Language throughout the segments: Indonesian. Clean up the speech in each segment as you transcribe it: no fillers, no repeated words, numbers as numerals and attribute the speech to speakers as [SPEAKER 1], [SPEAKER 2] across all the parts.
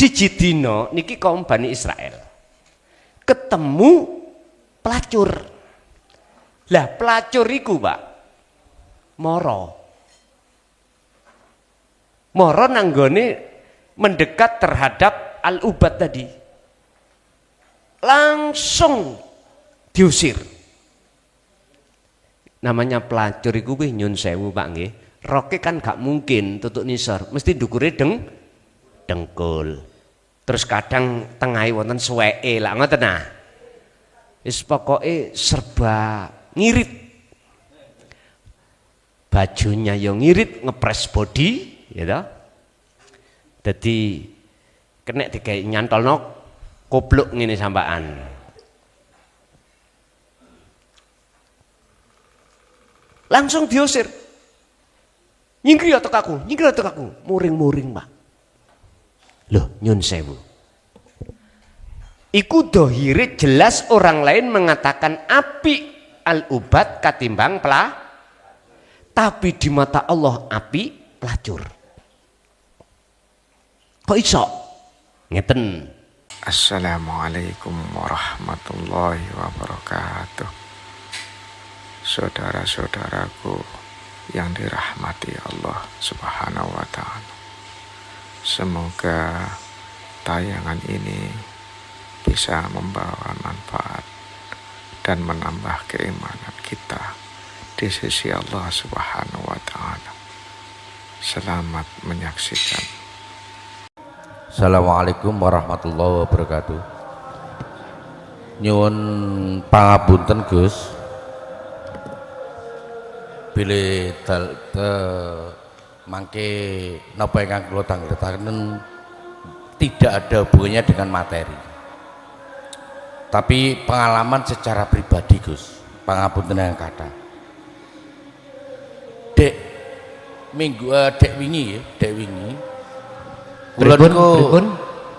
[SPEAKER 1] siji dina niki kaum Bani Israel ketemu pelacur. Lah pelacur iku Pak moro nanggone mendekat terhadap Al-Ubad tadi, langsung diusir. Namanya pelacur iku kuwi nyun sewu Pak nggih, roke kan gak mungkin tutuk nisor, mesti ndukure dengkul. Terus kadang tengahe wonten suweke lah ngoten nah. Wis pokoke serba ngirit. Bajunya yo ngirit, ngepres body, ya toh. Dadi kena digawe nyantolno kopluk ngene sampaan. Langsung diusir. Nyingkri otak aku, muring-muring Pak. Loh, nyun sewu. Iku dohire jelas orang lain mengatakan api Al-Ubad katimbang tapi di mata Allah api pelacur. Kok iso? Ngeten.
[SPEAKER 2] Assalamualaikum warahmatullahi wabarakatuh. Saudara-saudaraku yang dirahmati Allah Subhanahu wa ta'ala, semoga tayangan ini bisa membawa manfaat dan menambah keimanan kita di sisi Allah Subhanahu wa ta'ala. Selamat menyaksikan.
[SPEAKER 3] Assalamualaikum warahmatullahi wabarakatuh. Nyuwun pangapunten Gus, bilih mangke napa ingkang kula tanggetaken tidak ada hubungannya dengan materi, tapi pengalaman secara pribadi Gus. Pangapunten yang kata dek wingi kula niku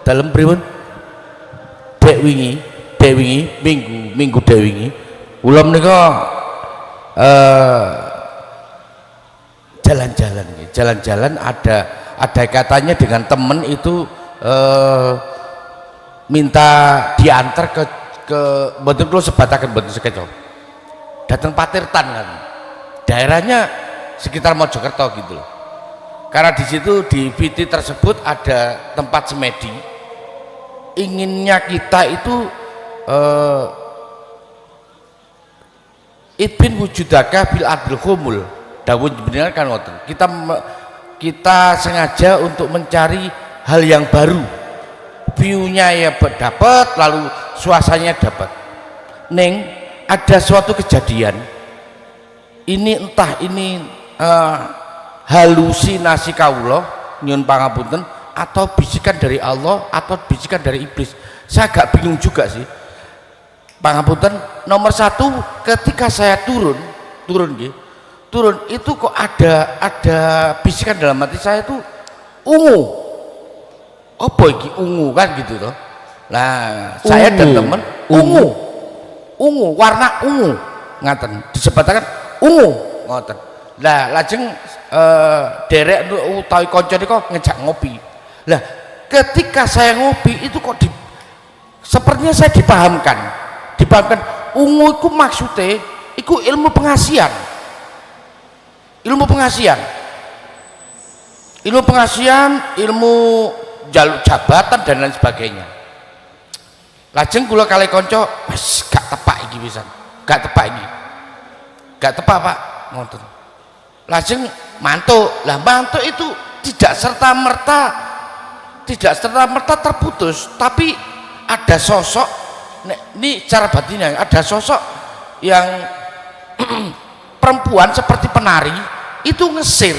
[SPEAKER 3] dalem pripun dek wingi minggu dek wingi kula menika jalan-jalan ada katanya dengan temen itu minta diantar ke mboten kula sebataken mboten sekeco datang Patirtan kan, daerahnya sekitar Mojokerto gitu loh. Karena di situ di VT tersebut ada tempat semedi, inginnya kita itu idbin wujudaka bil adil khumul dawud benar kan ngoten. Kita sengaja untuk mencari hal yang baru, view-nya ya dapat, lalu suasananya dapat. Neng ada suatu kejadian ini, entah ini halusinasi kawula nyun pangapunten atau bisikan dari Allah atau bisikan dari iblis, saya agak bingung juga sih. Pangapunten, nomor satu, ketika saya turun itu kok ada bisikan dalam hati saya itu ungu, apa iki ungu kan gitu toh. Nah saya dan teman ungu warna ungu ngaten disebutkan ungu ngoten. Lah lajeng derek utawi kanca niku ngejak ngopi. Lah ketika saya ngopi itu kok sepertinya saya dipahamkan ungu itu maksudnya itu ilmu pengasihan, ilmu jaluk jabatan dan lain sebagainya. Lajeng kula kali kanca wis gak tepak iki pisan, gak tepak Pak ngoten. Lajeng mantuk itu tidak serta merta terputus, tapi ada sosok, ini cara batinnya, ada sosok yang perempuan seperti penari itu ngesir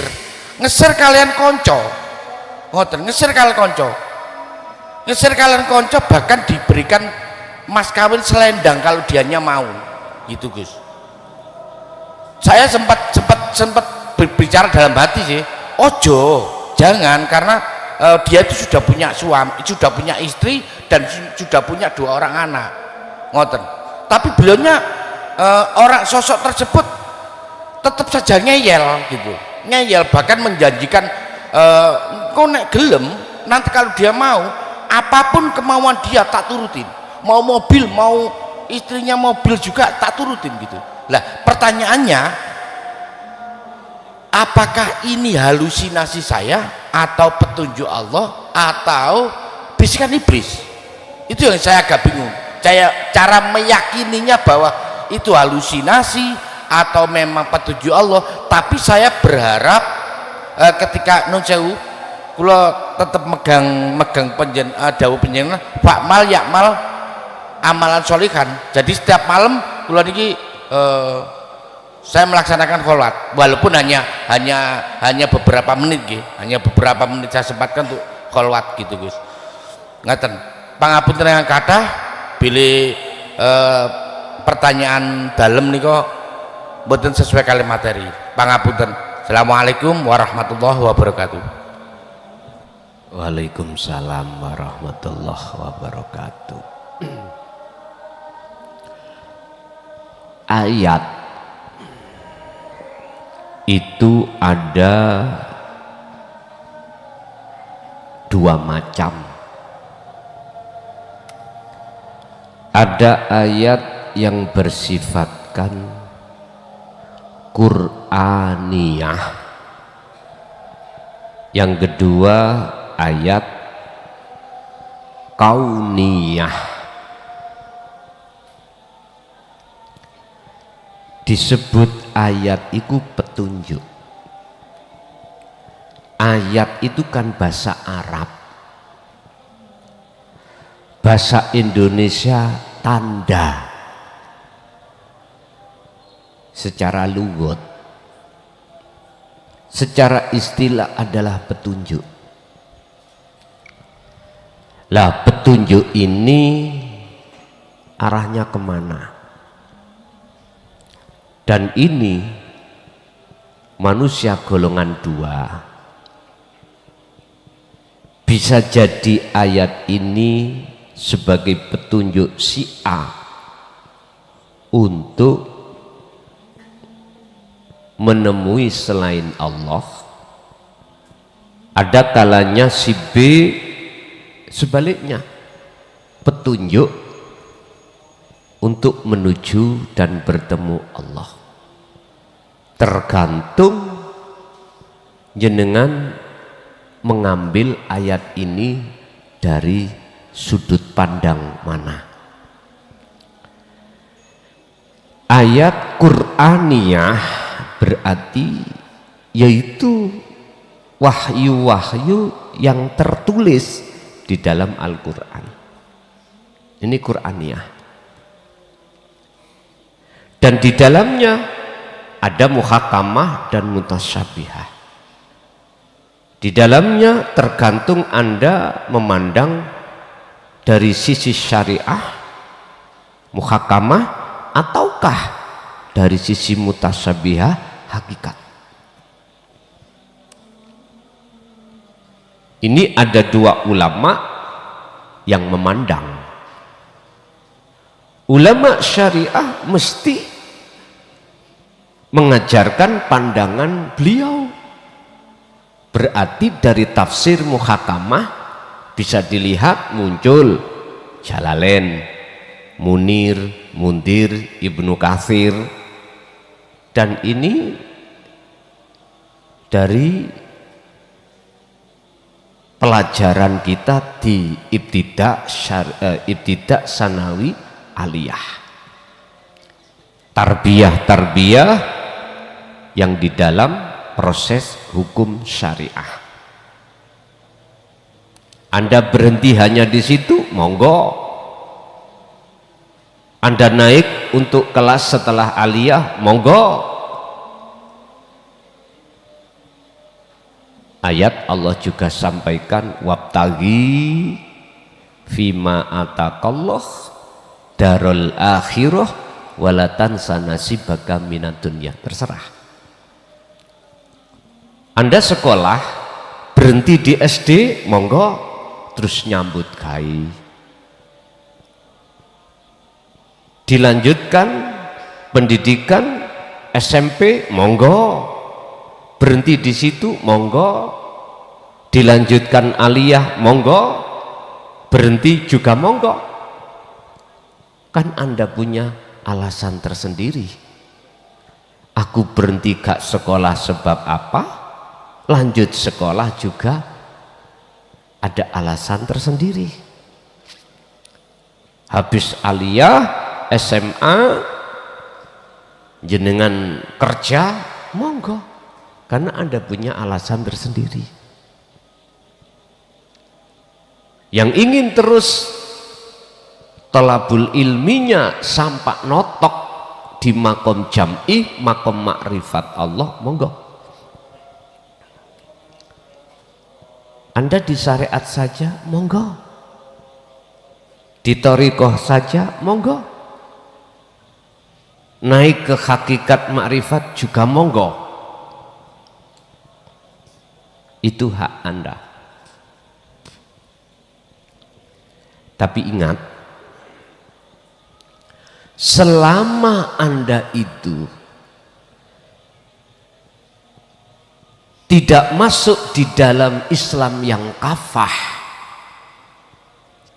[SPEAKER 3] kalian konco ngoten, ngesir kalian konco, bahkan diberikan mas kawin selendang kalau dianya mau gitu Gus. Saya sempat berbicara dalam hati sih, ojo jangan, karena dia itu sudah punya suami, sudah punya istri dan sudah punya 2 orang anak ngoten. Tapi beliaunya orang sosok tersebut tetap saja ngeyel, bahkan menjanjikan kau nek gelem nanti kalau dia mau apapun kemauan dia tak turutin, mau mobil, mau istrinya mobil juga tak turutin gitu. Lah pertanyaannya, apakah ini halusinasi saya atau petunjuk Allah atau bisikan iblis? Itu yang saya agak bingung. Cara meyakininya bahwa itu halusinasi atau memang petunjuk Allah. Tapi saya berharap ketika nun sewu kula tetap megang dawuh panjenengan fa'mal ya'mal amalan sholihan. Jadi setiap malam kula niki saya melaksanakan kholat walaupun hanya beberapa menit nggih, hanya beberapa menit saya sempatkan untuk kholat gitu Gus. Ngaten. Pangapunten ingkang kathah bilih pertanyaan dalem nika mboten sesuai kali materi. Pangapunten. Assalamualaikum warahmatullahi wabarakatuh.
[SPEAKER 1] Waalaikumsalam warahmatullahi wabarakatuh. Ayat itu ada dua macam. Ada ayat yang bersifatkan Qur'aniyah, yang kedua ayat kauniyah. Disebut ayat itu petunjuk. Ayat itu kan bahasa Arab, bahasa Indonesia tanda. Secara lugat, secara istilah adalah petunjuk. Lah petunjuk ini arahnya kemana? Dan ini manusia golongan dua. Bisa jadi ayat ini sebagai petunjuk si A untuk menemui selain Allah. Ada kalanya si B sebaliknya, petunjuk untuk menuju dan bertemu Allah. Tergantung jenengan mengambil ayat ini dari sudut pandang mana. Ayat Qur'aniyah berarti yaitu wahyu-wahyu yang tertulis di dalam Al-Quran. Ini Qur'aniyah. Dan di dalamnya ada muhakamah dan mutasyabihah. Di dalamnya tergantung Anda memandang dari sisi syariah muhakamah ataukah dari sisi mutasyabihah hakikat. Ini ada dua ulama yang memandang. Ulama syariah mesti mengajarkan pandangan beliau. Berarti dari tafsir muhakamah bisa dilihat muncul Jalalain, Munir, Mundir, Ibnu Katsir, dan ini dari pelajaran kita di ibtidak sanawi aliyah, tarbiyah yang di dalam proses hukum syariah. Anda berhenti hanya di situ, monggo. Anda naik untuk kelas setelah aliyah, monggo. Ayat Allah juga sampaikan wabtaghi fima atakallah darul akhirah walatan sanasibaka minad dunya. Terserah. Anda sekolah berhenti di SD, monggo, terus nyambut gai. Dilanjutkan pendidikan SMP, monggo, berhenti di situ, monggo. Dilanjutkan aliyah, monggo. berhenti juga monggo. Kan Anda punya alasan tersendiri. Aku berhenti gak sekolah sebab apa? Lanjut sekolah juga ada alasan tersendiri. Habis aliyah, SMA, jenengan kerja, monggo. Karena Anda punya alasan tersendiri. Yang ingin terus thalabul ilminya sampai notok di makom jam'i, makom makrifat Allah, monggo. Anda di syariat saja, monggo. Di thariqah saja, monggo. Naik ke hakikat makrifat juga monggo. Itu hak Anda. Tapi ingat, selama Anda itu tidak masuk di dalam Islam yang kafah,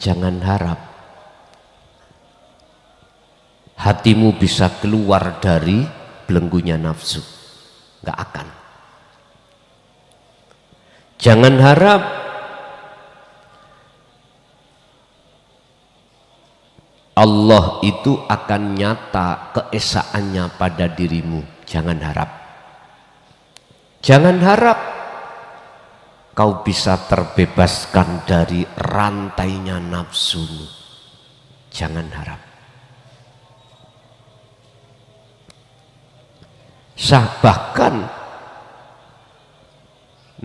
[SPEAKER 1] jangan harap hatimu bisa keluar dari belenggunya nafsu. Gak akan. Jangan harap Allah itu akan nyata keesaannya pada dirimu. Jangan harap. Jangan harap kau bisa terbebaskan dari rantainya nafsumu. Jangan harap. Bahkan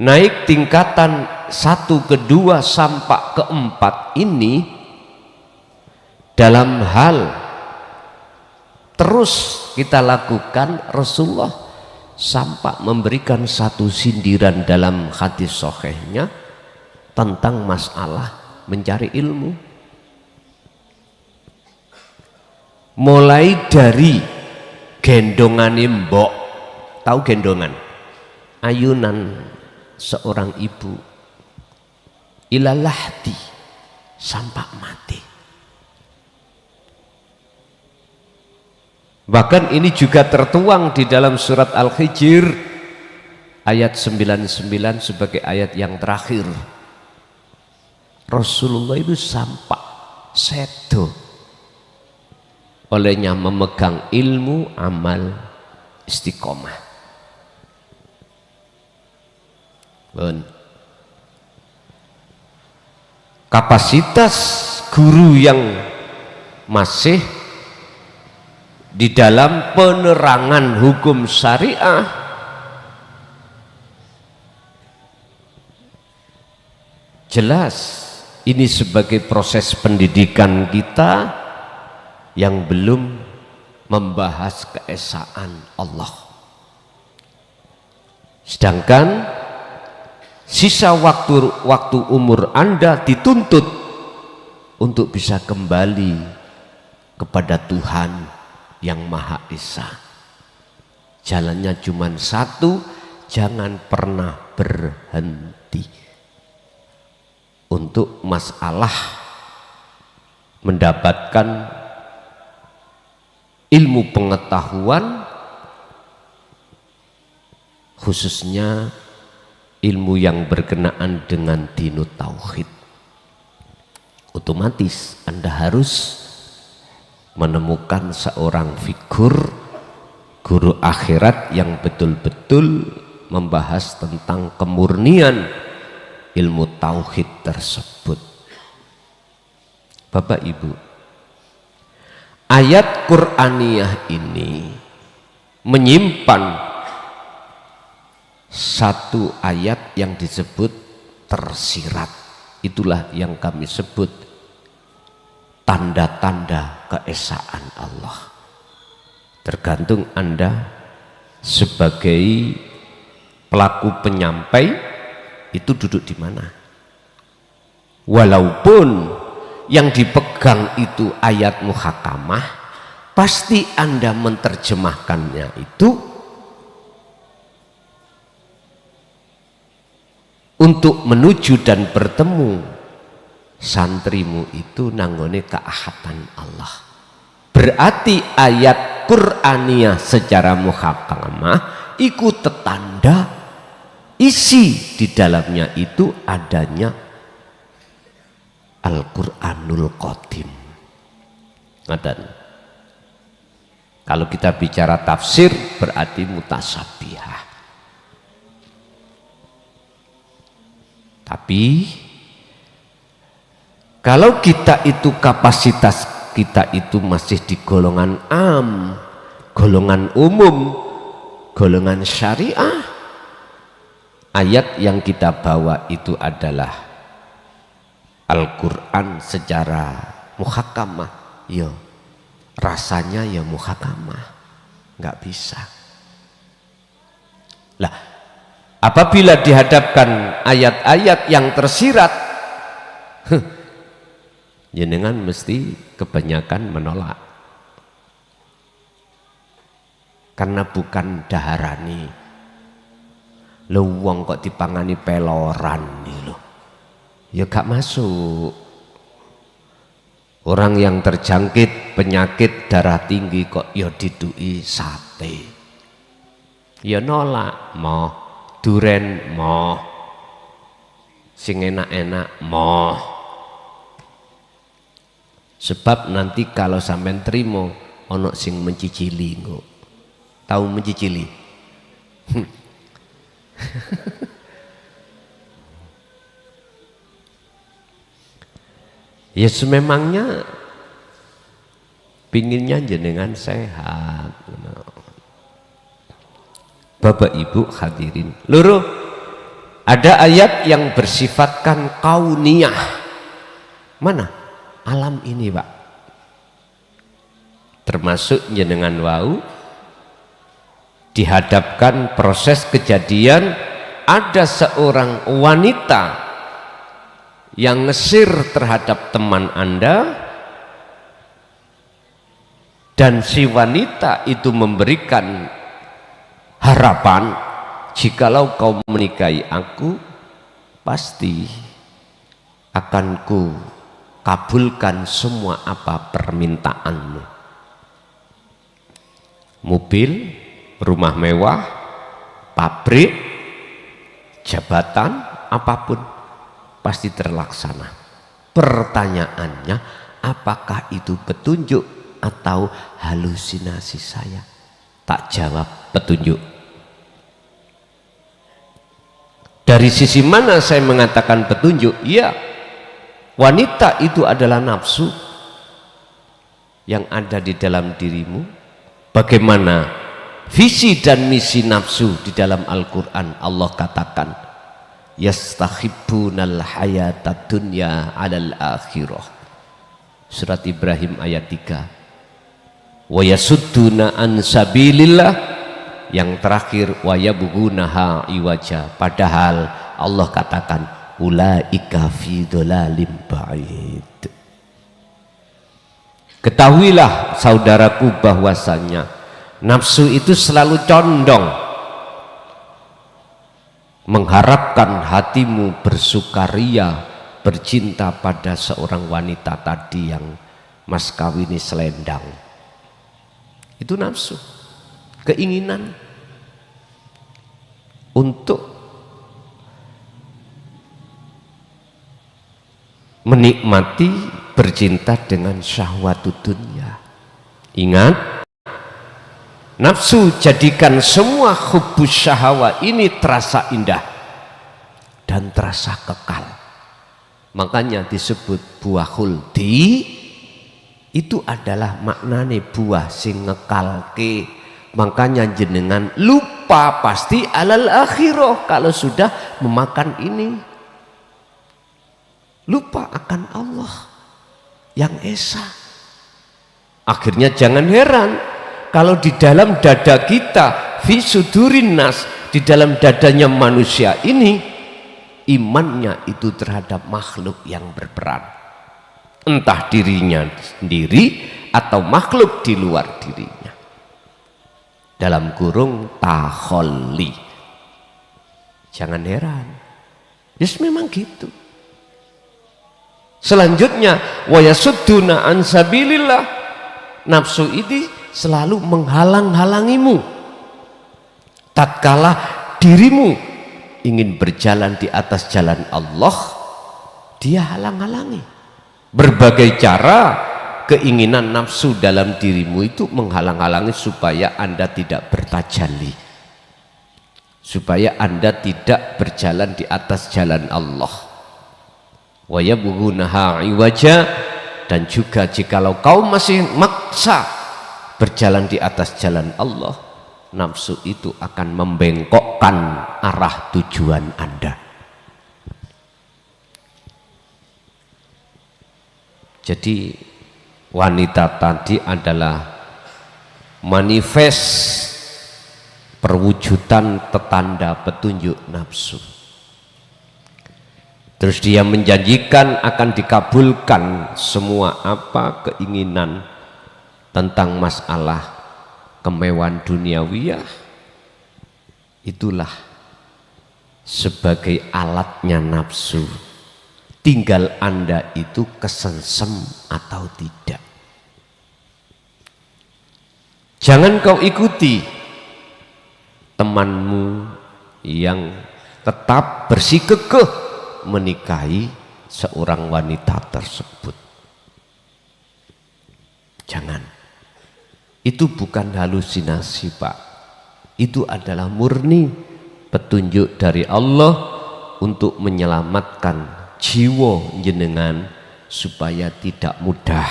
[SPEAKER 1] naik tingkatan 1, kedua sampai keempat ini dalam hal terus kita lakukan, Rasulullah sampai memberikan satu sindiran dalam hadis sahihnya tentang masalah mencari ilmu. Mulai dari gendongan mbok, tahu gendongan? Ayunan seorang ibu, ilalahdi, sampai mati. Bahkan ini juga tertuang di dalam surat Al-Hijr ayat 99 sebagai ayat yang terakhir. Rasulullah itu sampai sedo olehnya memegang ilmu, amal, istiqomah. Kapasitas guru yang masih di dalam penerangan hukum syariah jelas ini sebagai proses pendidikan kita yang belum membahas keesaan Allah. Sedangkan sisa waktu umur Anda dituntut untuk bisa kembali kepada Tuhan yang Maha Esa. Jalannya cuma satu, jangan pernah berhenti untuk masalah mendapatkan ilmu pengetahuan, khususnya ilmu yang berkenaan dengan dinut tauhid. Otomatis Anda harus menemukan seorang figur guru akhirat yang betul-betul membahas tentang kemurnian ilmu tauhid tersebut. Bapak Ibu, ayat Qur'aniyah ini menyimpan satu ayat yang disebut tersirat. Itulah yang kami sebut tanda-tanda keesaan Allah. Tergantung Anda sebagai pelaku penyampai itu duduk di mana. Walaupun yang dipegang itu ayat muhakamah, pasti Anda menerjemahkannya itu untuk menuju dan bertemu santrimu itu nanggone keahatan Allah. Berarti ayat Qur'aniyah secara muhakamah ikut tetanda isi di dalamnya itu adanya Al-Qur'anul Qadim. Kalau kita bicara tafsir berarti mutasyabihah. Tapi kalau kita itu kapasitas kita itu masih di golongan am, golongan umum, golongan syariah, ayat yang kita bawa itu adalah Al-Quran secara muhakamah, ya rasanya ya muhakamah, nggak bisa. Lah, apabila dihadapkan ayat-ayat yang tersirat, jenengan mesti kebanyakan menolak, karena bukan daharani. Lo wong kok dipangani peloran nih lo, ya gak masuk. Orang yang terjangkit penyakit darah tinggi kok ya didui sate, ya nolak. Moh duren moh, sing enak-enak moh. Sebab nanti kalau sampean trimo ono sing mencicili kok. Tahu mencicili? Ya sememangnya pinginnya jenengan sehat. Bapak Ibu hadirin, loro ada ayat yang bersifatkan kauniyah. Mana? Alam ini, Pak. Termasuk jenengan wau dihadapkan proses kejadian ada seorang wanita yang ngesir terhadap teman Anda, dan si wanita itu memberikan harapan, jikalau kau menikahi aku pasti akan ku kabulkan semua apa permintaanmu. Mobil, rumah mewah, pabrik, jabatan, apapun pasti terlaksana. Pertanyaannya, apakah itu petunjuk atau halusinasi saya? Tak jawab, petunjuk. Dari sisi mana saya mengatakan petunjuk? Ya, wanita itu adalah nafsu yang ada di dalam dirimu. Bagaimana visi dan misi nafsu di dalam Al-Quran? Allah katakan, yastahibbunal hayatad dunya 'alal akhirah. Surat Ibrahim ayat 3. Wa yasudduna an sabilillah. Yang terakhir, wa yabghunaha iwaja. Padahal Allah katakan, ulaika fi dhalalim ba'id. Ketahuilah saudaraku bahwasanya nafsu itu selalu condong mengharapkan hatimu bersukaria, bercinta pada seorang wanita tadi yang mas kawini selendang. Itu nafsu, keinginan untuk menikmati, bercinta dengan syahwatud dunya. Ingat, nafsu jadikan semua hubbus syahwa ini terasa indah dan terasa kekal. Makanya disebut buah khuldi. Itu adalah maknane buah sing ngekalke. Makanya jenengan lupa pasti alal akhirah kalau sudah memakan ini. Lupa akan Allah yang esa. Akhirnya jangan heran kalau di dalam dada kita, fi sudurin nas, di dalam dadanya manusia ini, imannya itu terhadap makhluk yang berperan, entah dirinya sendiri atau makhluk di luar dirinya. Dalam kurung takholli. Jangan heran, yes memang gitu. Selanjutnya wa yasudduna an sabilillah, nafsu ini selalu menghalang-halangimu tatkala dirimu ingin berjalan di atas jalan Allah, dia halang-halangi. Berbagai cara keinginan nafsu dalam dirimu itu menghalang-halangi supaya Anda tidak bertajalli, supaya Anda tidak berjalan di atas jalan Allah. Wa yabghunaha iwaja, dan juga jikalau kau masih maksa berjalan di atas jalan Allah, nafsu itu akan membengkokkan arah tujuan Anda. Jadi wanita tadi adalah manifest perwujudan petanda petunjuk nafsu. Terus dia menjanjikan akan dikabulkan semua apa keinginan tentang masalah kemewahan duniawiyah. Itulah sebagai alatnya nafsu. Tinggal Anda itu kesengsem atau tidak. Jangan kau ikuti temanmu yang tetap bersikukuh menikahi seorang wanita tersebut. Jangan. Itu bukan halusinasi, Pak. Itu adalah murni petunjuk dari Allah untuk menyelamatkan jiwa jenengan supaya tidak mudah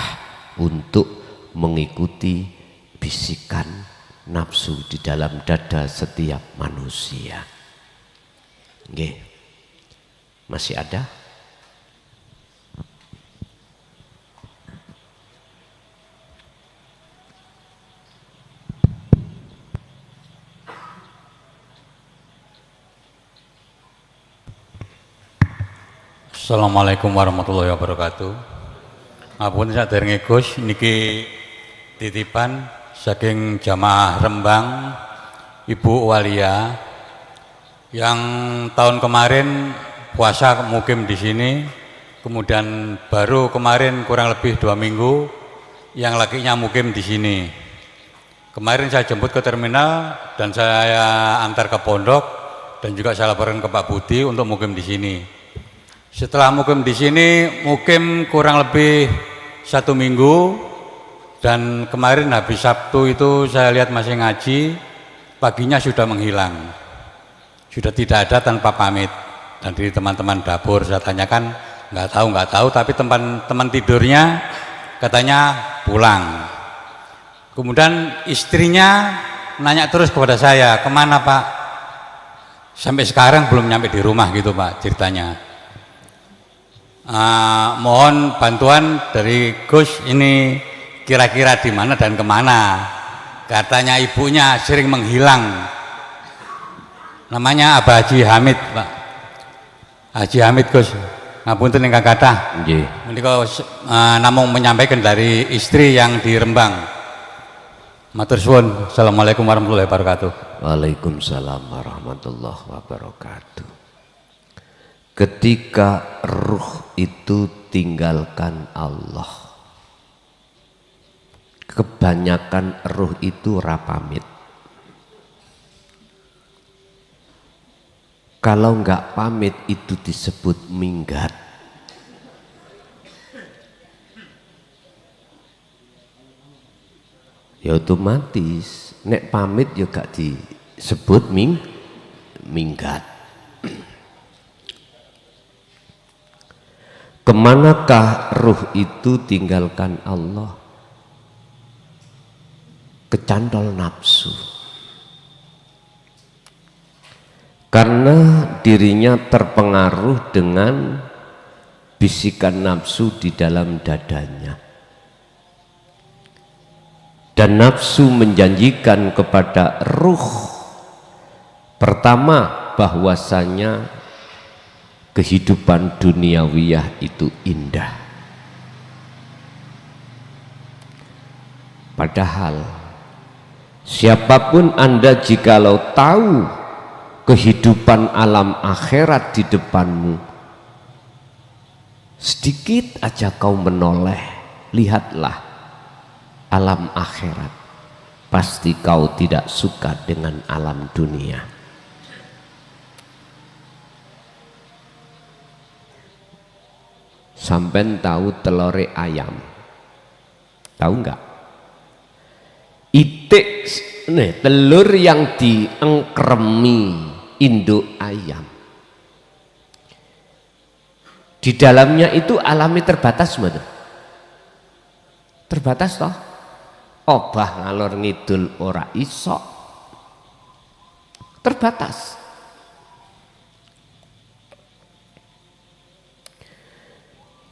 [SPEAKER 1] untuk mengikuti bisikan nafsu di dalam dada setiap manusia. Nggih. Masih ada?
[SPEAKER 4] Assalamualaikum warahmatullahi wabarakatuh. Ngapunten saderenge Gus, niki titipan saking jamaah Rembang Ibu Walia yang tahun kemarin puasa mukim di sini, kemudian baru kemarin kurang lebih 2 minggu yang lakinya mukim di sini. Kemarin saya jemput ke terminal dan saya antar ke pondok dan juga saya laporkan ke Pak Budi untuk mukim di sini. Setelah mukim di sini, mukim kurang lebih 1 minggu dan kemarin habis Sabtu itu saya lihat masih ngaji, paginya sudah menghilang, sudah tidak ada tanpa pamit. Dan dari teman-teman dapur saya tanyakan, nggak tahu, tapi teman tidurnya katanya pulang. Kemudian istrinya nanya terus kepada saya, kemana Pak? Sampai sekarang belum nyampe di rumah gitu Pak ceritanya. Mohon bantuan dari Gus, ini kira-kira di mana dan kemana? Katanya ibunya sering menghilang. Namanya Abah Haji Hamid Pak. Haji Hamid Gus, ngapunten ingkang kathah.
[SPEAKER 1] Nggih.
[SPEAKER 4] Menika namung menyampaikan dari istri yang di Rembang. Matur suwun. Assalamualaikum warahmatullahi wabarakatuh.
[SPEAKER 1] Waalaikumsalam warahmatullahi wabarakatuh. Ketika ruh itu tinggalkan Allah, kebanyakan ruh itu rapamit. Kalau enggak pamit itu disebut minggat. Ya otomatis nek pamit ya gak disebut minggat. Kemanakah ruh itu tinggalkan Allah? Kecantol nafsu. Karena dirinya terpengaruh dengan bisikan nafsu di dalam dadanya. Dan nafsu menjanjikan kepada ruh, pertama bahwasanya kehidupan duniawiyah itu indah. Padahal siapapun Anda jikalau tahu kehidupan alam akhirat di depanmu, sedikit aja kau menoleh, lihatlah alam akhirat, pasti kau tidak suka dengan alam dunia. Sampai tahu telore ayam, tahu enggak? Itik nih, telur yang diengkremi induk ayam, di dalamnya itu alami terbatas, betul? Terbatas toh? Obah ngalor ngidul ora iso, terbatas.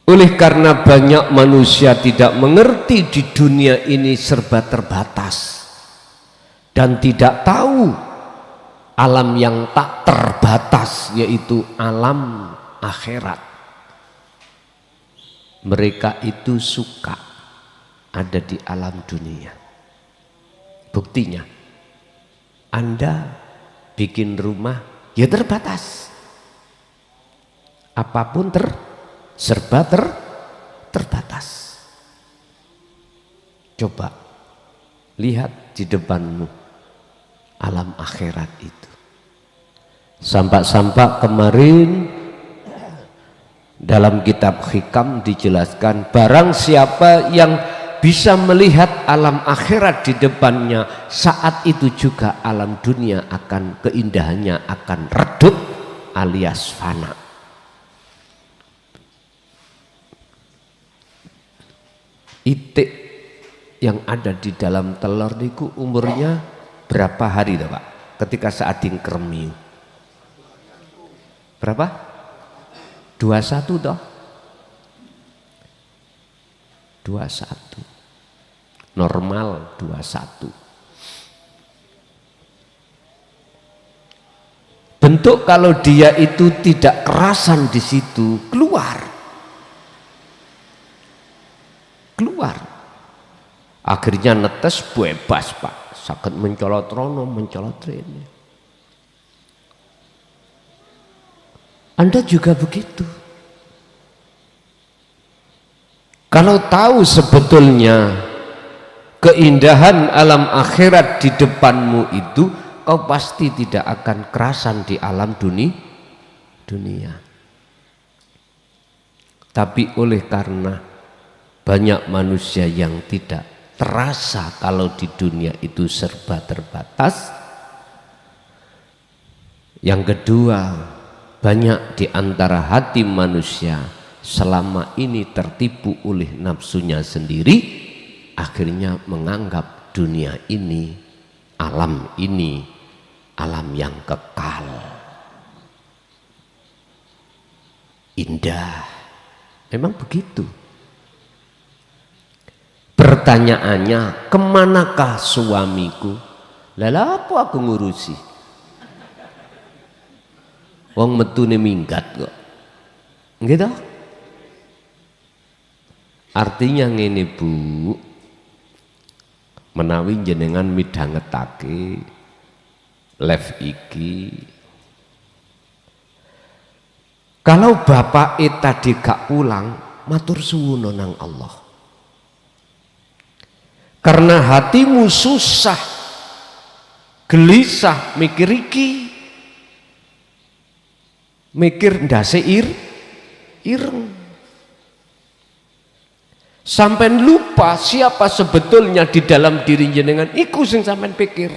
[SPEAKER 1] Oleh karena banyak manusia tidak mengerti di dunia ini serba terbatas dan tidak tahu alam yang tak terbatas, yaitu alam akhirat. Mereka itu suka ada di alam dunia. Buktinya, Anda bikin rumah ya terbatas, apapun serba terbatas. Coba lihat di depanmu alam akhirat itu. Sampak-sampak kemarin dalam kitab Hikam dijelaskan, barang siapa yang bisa melihat alam akhirat di depannya, saat itu juga alam dunia akan, keindahannya akan redup alias fana. Itik yang ada di dalam telur niku umurnya berapa hari dah Pak? Ketika saat dingkremi. Berapa? 21 toh? 21. Normal 21. Bentuk kalau dia itu tidak kerasan di situ, keluar. Akhirnya netes bebas Pak, sakit mencolot rono mencolot rene. Anda juga begitu. Kalau tahu sebetulnya keindahan alam akhirat di depanmu itu, kau pasti tidak akan kerasan di alam dunia. Tapi oleh karena banyak manusia yang tidak terasa kalau di dunia itu serba terbatas. Yang kedua, banyak di antara hati manusia selama ini tertipu oleh nafsunya sendiri, akhirnya menganggap dunia ini, alam yang kekal, indah. Memang begitu. Pertanyaannya, kemanakah suamiku? Lah apa aku ngurusi? Wong metune minggat kok. Gitu? Artinya ngene Bu, menawi jenengan midhangetake live iki, kalau bapak tadi gak pulang, matur suwun nang Allah. Karena hatimu susah, gelisah, mikir iki, mikir ndase ireng, sampai lupa siapa sebetulnya di dalam diri jenengan. Iku sing sampean pikir.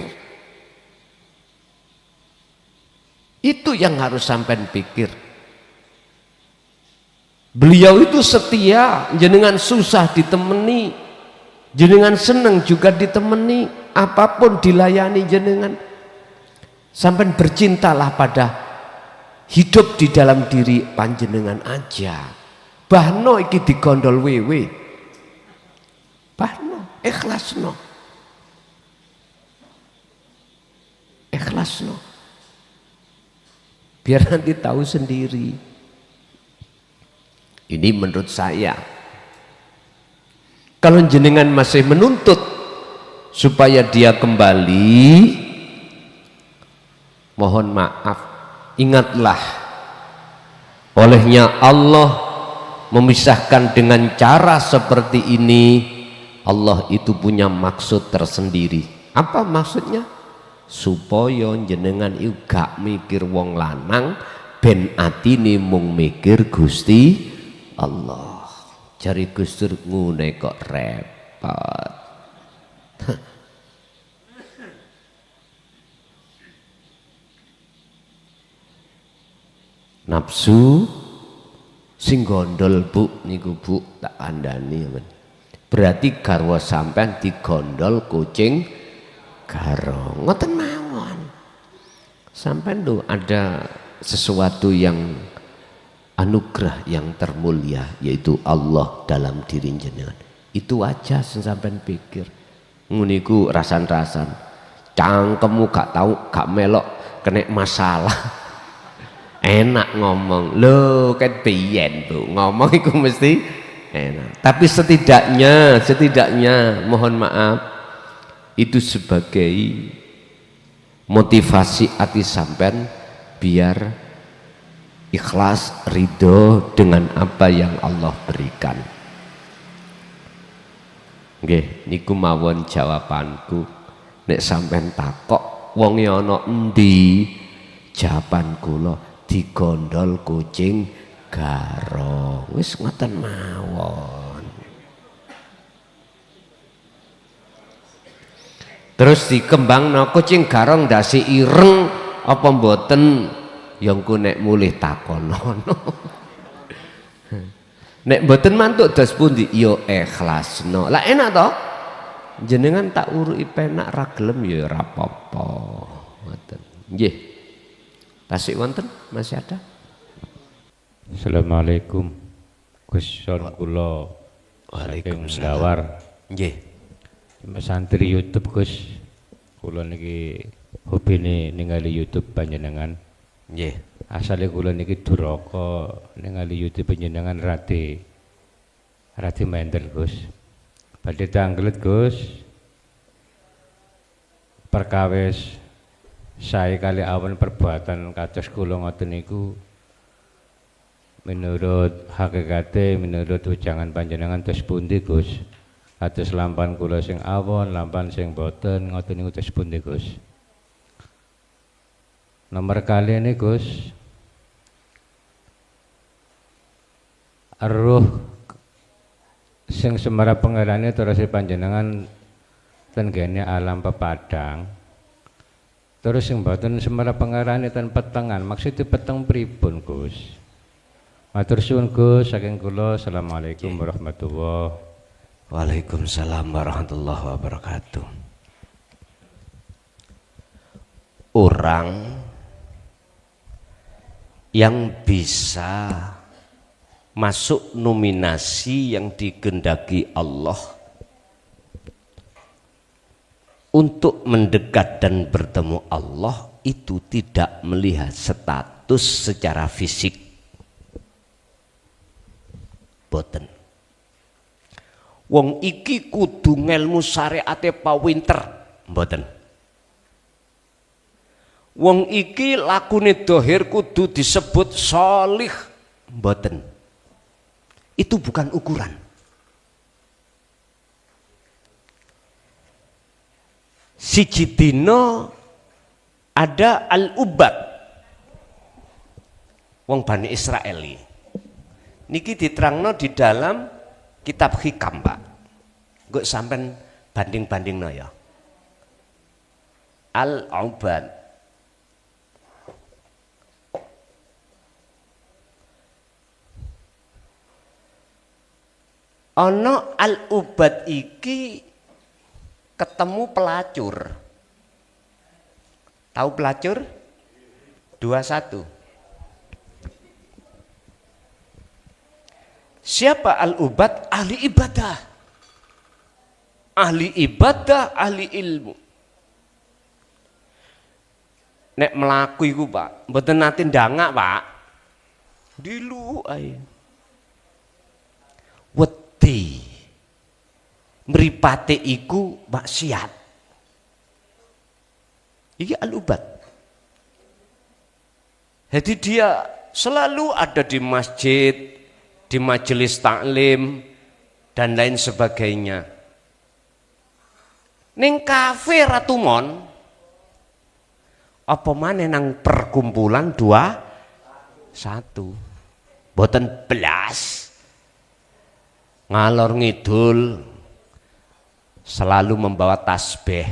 [SPEAKER 1] Itu yang harus sampean pikir. Beliau itu setia, jenengan susah ditemani, jenengan seneng juga ditemani, apapun dilayani jenengan. Sampai bercintalah pada hidup di dalam diri panjenengan aja. Bahno iki digondol wewe, bahno ikhlasno, biar nanti tahu sendiri. Ini menurut saya. Kalau jenengan masih menuntut supaya dia kembali, mohon maaf, ingatlah olehnya Allah memisahkan dengan cara seperti ini, Allah itu punya maksud tersendiri. Apa maksudnya? Supaya jenengan iku gak mikir wong lanang, ben atine mung mikir Gusti Allah. Jari Gus Dur ngene kok repot. Nafsu sing gondol Bu niku Bu, tak kandhani men. Berarti garwa sampean digondol kucing garong. Ngoten mawon. Sampean lho ada sesuatu yang anugerah yang termulia, yaitu Allah dalam diri jenengan. Itu aja sing sampean pikir. Nguniku rasan-rasan. Cangkemmu gak tahu, gak melok kena masalah. Enak ngomong, lo kan biyen Bu, ngomong itu mesti enak. Tapi setidaknya mohon maaf, itu sebagai motivasi hati sampean biar ikhlas, ridho dengan apa yang Allah berikan. Nggih, niku mawon jawabanku. Nek sampean takok wong ana endi, jawaban kula digondol kucing garong. Wis ngoten mawon. Terus dikembangno kucing garong ndase ireng apa mboten, yang ku nek mulih takonono. Nek mboten mantuk dos pundi ya ikhlasno. Lah enak to? Jenengan tak uruki penak ra gelem ya ora apa-apa. Ngoten. Nggih. Tasik wonten masih ada?
[SPEAKER 5] Assalamualaikum. Gus son kula.
[SPEAKER 1] Waalaikumsalam. Nggih.
[SPEAKER 5] Santri YouTube Gus. Kula niki hobine ningali YouTube panjenengan.
[SPEAKER 1] Nggih.
[SPEAKER 5] Asale kula niki duraka ningali YouTube panjenengan rati mender Gus. Badhe tanglet Gus. Perkawis saya kali awan perbuatan kados kula ngoten niku menurut hakikate, menurut ujangan panjenengan tes pundi Gus? Kados lampan kula sing awon, lampan sing boten ngoten niku tes pundi Gus? Nomor kali ini Gus, ruh sing semara pengerane terus panjenengan ten gene alam pepadang. Terus yang boten semara pengarane ten petengan, maksudnya peteng pripun Gus? Matur suwun Gus, saking kula. Assalamualaikum warahmatullahi wabarakatuh.
[SPEAKER 1] Waalaikumsalam warahmatullahi wabarakatuh. Orang yang bisa masuk nominasi yang digendaki Allah untuk mendekat dan bertemu Allah, itu tidak melihat status secara fisik. Boten. Wong iki kudu ngelmu syariate pawinter, mboten. Wong iki lakune dohir kudu disebut sholih, mboten. Itu bukan ukuran. Siji dina ada al-ubad wong Bani Israeli. Niki diterangno di dalam kitab Hikam, Pak. Nggo sampean banding-bandingno ya. Al-ubad. Ana al-ubad iki ketemu pelacur. Tahu pelacur? 21. Siapa al-ubad? Ahli ibadah. Ahli ibadah, ahli ilmu. Nek melaku iku, Pak, mboten nate ndangak, Pak. Dilu ae. Wedi. Mripate iku maksiat. Iki al-ubad. Jadi dia selalu ada di masjid, di majelis taklim dan lain sebagainya. Ning kafe ratumon apa maneh nang perkumpulan 21 boten belas ngalor ngidul selalu membawa tasbih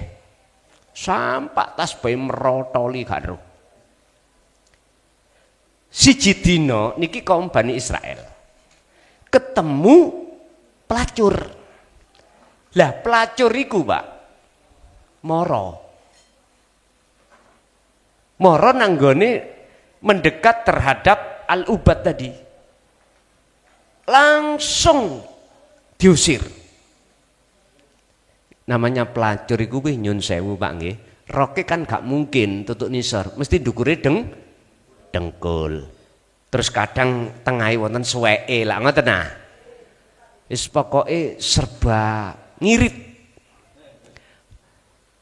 [SPEAKER 1] sampai tasbih merotoli karo siji dina niki kaum Bani Israel ketemu pelacur. Lah pelacur iku Pak moro nanggone mendekat terhadap Al-Ubad tadi, langsung diusir. Namanya pelacur iku kuwi nyun sewu Pak nggih, roke kan gak mungkin tutuk nisor, mesti dukure dengkul. Terus kadang tengahe wonten suweke lah ngoten nah. Wis pokoke serba ngirit.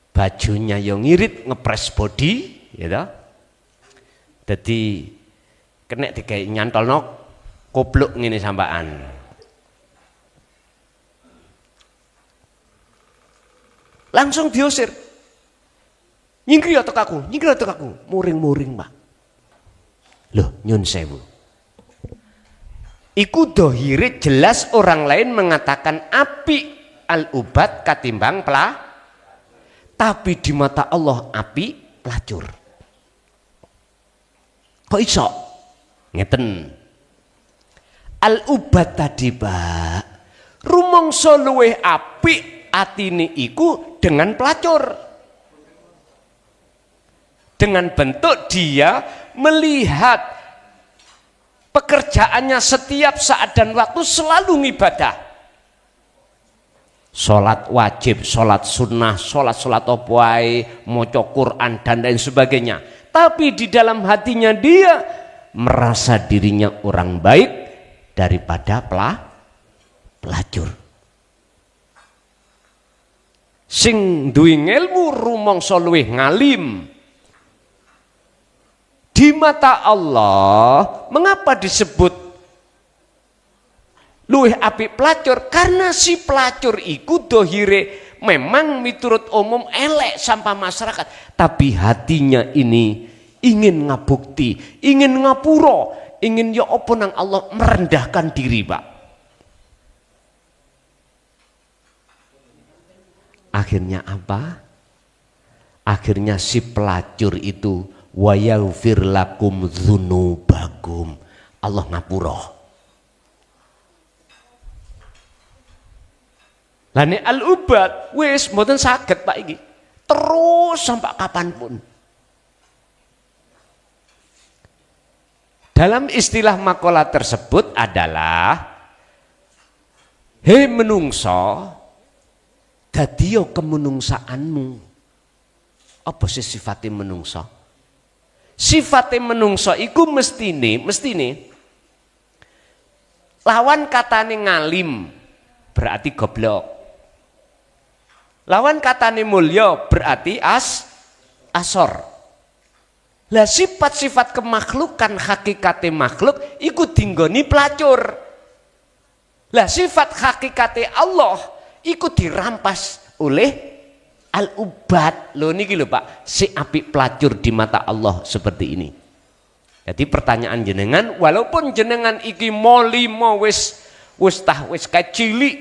[SPEAKER 1] Bajunya yang ngirit, ngepres body, gitu. Jadi kena dikai nyantolno kopluk ngene sampaan. Langsung diusir. Nyingkri otak aku, muring-muring Pak. Loh, nyun sewu. Iku dohire jelas orang lain mengatakan api Al-Ubad katimbang tapi di mata Allah api pelacur. Kok iso? Ngeten. Al-Ubad tadi Pak, rumangsa luweh apik atine iku dengan pelacur. Dengan bentuk dia melihat pekerjaannya setiap saat dan waktu selalu ngibadah. Sholat wajib, sholat sunnah, sholat apa wae, maca Quran dan lain sebagainya. Tapi di dalam hatinya dia merasa dirinya orang baik daripada pelacur. Sing duwe ilmu rumangsa luwih ngalim. Di mata Allah, mengapa disebut luwih apik pelacur? Karena si pelacur iku dohire memang miturut umum elek sampah masyarakat, tapi hatinya ini ingin ngabukti, ingin ngapura, ingin ya apa nang Allah, merendahkan diri Pak. Akhirnya apa? Akhirnya si pelacur itu wa yaghfir lakum dzunubakum, Allah ngapura. Lah nek Al-Ubad wis mboten saged Pak iki. Terus sampai kapanpun. Dalam istilah makalah tersebut adalah he menungso dadiya kemenungsaanmu. Apa sih sifatnya menungso? Sifatnya menungso iku mestine lawan katane ngalim berarti goblok. Lawan katane mulya berarti asor. Lah sifat-sifat kemakhlukan hakikate makhluk iku dinggoni pelacur. Lah sifat hakikate Allah iku dirampas oleh Al-Ubad. Lho niki lho Pak, si apik pelacur di mata Allah seperti ini. Jadi pertanyaan jenengan, walaupun jenengan iki molimo wis kayak cilik,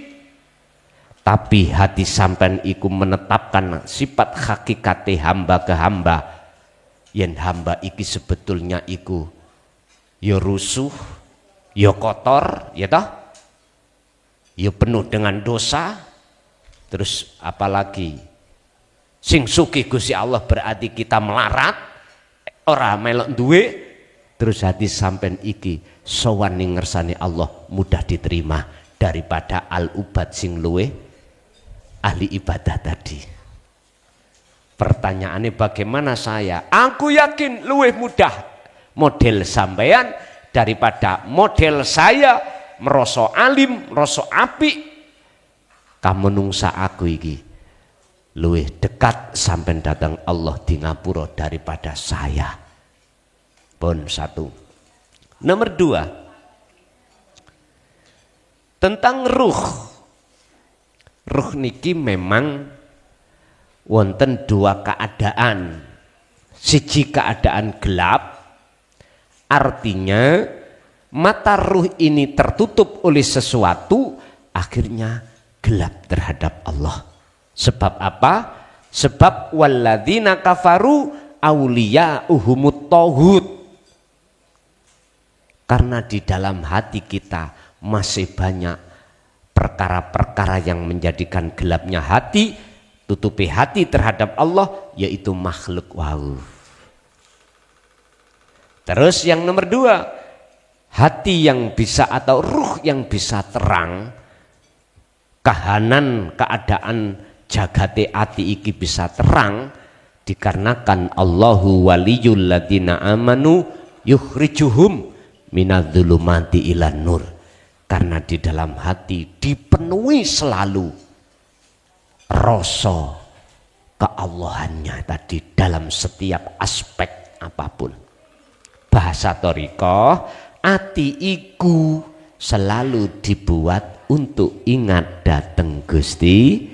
[SPEAKER 1] tapi hati sampean iku menetapkan sifat hakikate hamba ke hamba, yen hamba iki sebetulnya iku ya rusuh, ya kotor, ya toh, ya penuh dengan dosa. Terus apalagi sing sugih Gusti Allah berarti kita melarat, ora melok duwe. Terus hati sampean iki sowan ning ngersane Allah mudah diterima daripada Al-Ubad sing luwe ahli ibadah tadi. Pertanyaannya bagaimana saya? Aku yakin luwih mudah model sampean daripada model saya merasa alim, merasa apik. Kamu nungsa aku iki luwih dekat sampean datang Allah di ngapura daripada saya. Pun satu. Nomor dua, tentang ruh. Ruh niki memang wonten dua keadaan. Siji keadaan gelap, artinya mata ruh ini tertutup oleh sesuatu, akhirnya gelap terhadap Allah. Sebab apa? Sebab walladzina kafaru awliya'uhumut tauhid. Karena di dalam hati kita masih banyak perkara-perkara yang menjadikan gelapnya hati, tutupi hati terhadap Allah, yaitu makhluk. Wow. Terus yang nomor dua, hati yang bisa atau ruh yang bisa terang, kahanan keadaan jagate ati iki bisa terang, dikarenakan Allahu waliyul ladina amanu yukhrijuhum minadzulumati ilan nur. Karena di dalam hati dipenuhi selalu rasa keallahannya tadi dalam setiap aspek apapun. Bahasa thariqah, ati iku selalu dibuat untuk ingat datang Gusti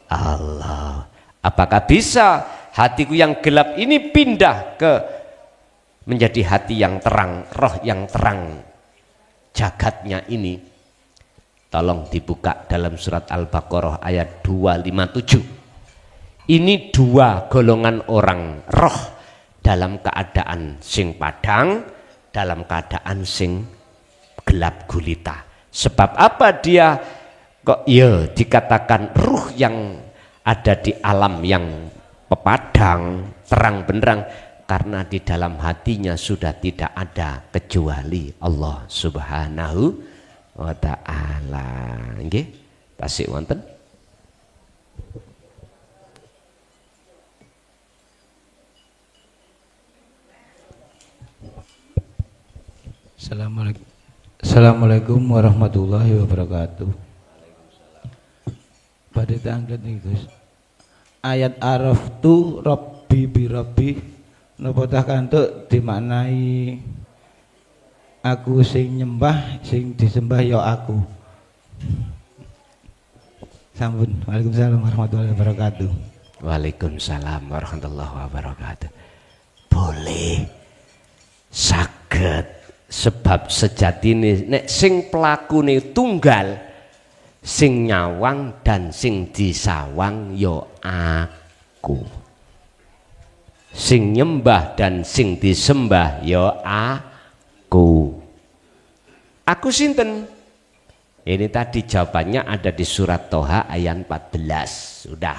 [SPEAKER 1] Allah. Apakah bisa hatiku yang gelap ini pindah ke menjadi hati yang terang, roh yang terang jagatnya ini? Tolong dibuka dalam surat Al-Baqarah ayat 257. Ini dua golongan orang roh dalam keadaan sing padang, dalam keadaan sing gelap gulita. Sebab apa dia kok ya dikatakan ruh yang ada di alam yang pepadang, terang benderang? Karena di dalam hatinya sudah tidak ada kecuali Allah Subhanahu wa ta'ala. Nggih, tasik wonten.
[SPEAKER 5] Assalamualaikum warahmatullahi wabarakatuh. Pada tanggal nih Gus, ayat araf tu Rabbi bi Rabbi napa tah kantuk dimaknai aku sing nyembah sing disembah ya aku. Sampun. Waalaikumsalam warahmatullahi wabarakatuh.
[SPEAKER 1] Waalaikumsalam warahmatullahi wabarakatuh. Boleh, saged. Sebab sejatine nek sing pelakune tunggal, sing nyawang dan sing disawang yo aku, sing nyembah dan sing disembah yo aku. Aku sinten? Ini tadi jawabannya ada di surat Toha ayat 14. Sudah.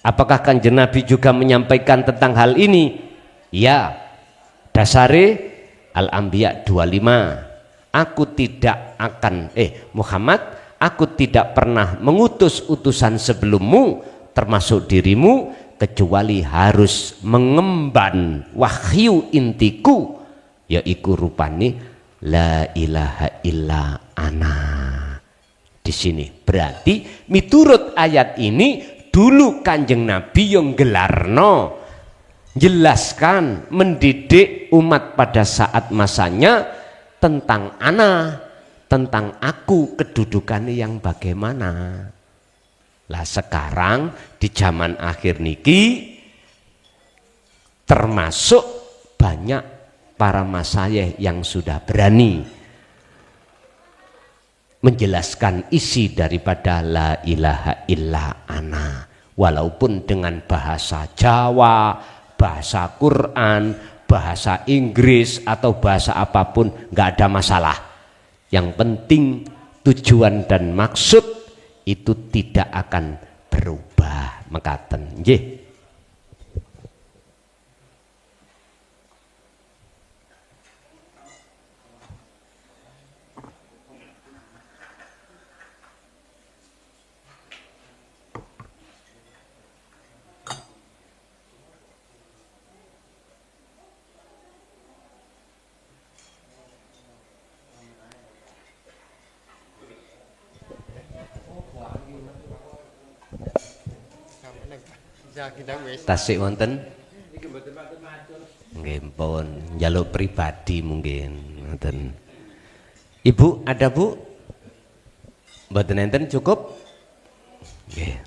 [SPEAKER 1] Apakah Kanjeng Nabi juga menyampaikan tentang hal ini? Ya. Dasare Al-Anbiya 25. Aku tidak akan Muhammad, aku tidak pernah mengutus utusan sebelummu termasuk dirimu kecuali harus mengemban wahyu intiku, yaitu rupani la ilaha illa ana. Di sini berarti miturut ayat ini dulu Kanjeng Nabi yang gelarno jelaskan, mendidik umat pada saat masanya tentang ana, tentang aku, kedudukannya yang bagaimana. Lah sekarang di zaman akhir niki termasuk banyak para masyayikh yang sudah berani menjelaskan isi daripada la ilaha illa ana, walaupun dengan bahasa Jawa, bahasa Quran, bahasa Inggris atau bahasa apapun, nggak ada masalah. Yang penting tujuan dan maksud itu tidak akan berubah. Mekaten nggih. Tasik wonten? Nggih pun njaluk pribadi mungkin ngoten. Ibu ada Bu? Mboten enten cukup? Nggih.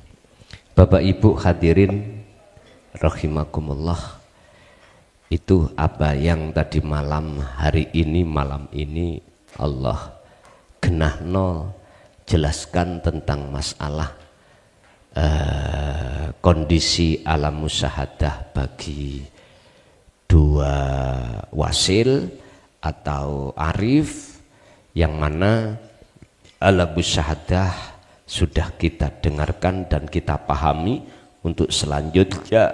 [SPEAKER 1] Bapak Ibu hadirin rahimakumullah. Itu apa yang tadi malam malam ini Allah genahno jelaskan tentang masalah kondisi alam musyahadah bagi dua wasil atau arif, yang mana alam musyahadah sudah kita dengarkan dan kita pahami. Untuk selanjutnya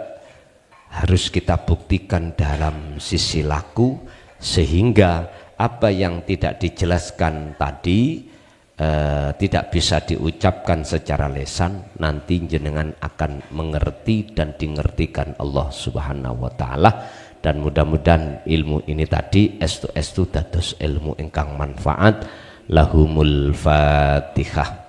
[SPEAKER 1] harus kita buktikan dalam sisi laku, sehingga apa yang tidak dijelaskan tadi tidak bisa diucapkan secara lisan, nanti jenengan akan mengerti dan dingertikan Allah Subhanahu wa taala. Dan mudah-mudahan ilmu ini tadi estu dados ilmu ingkang manfaat. Lahumul Fatihah.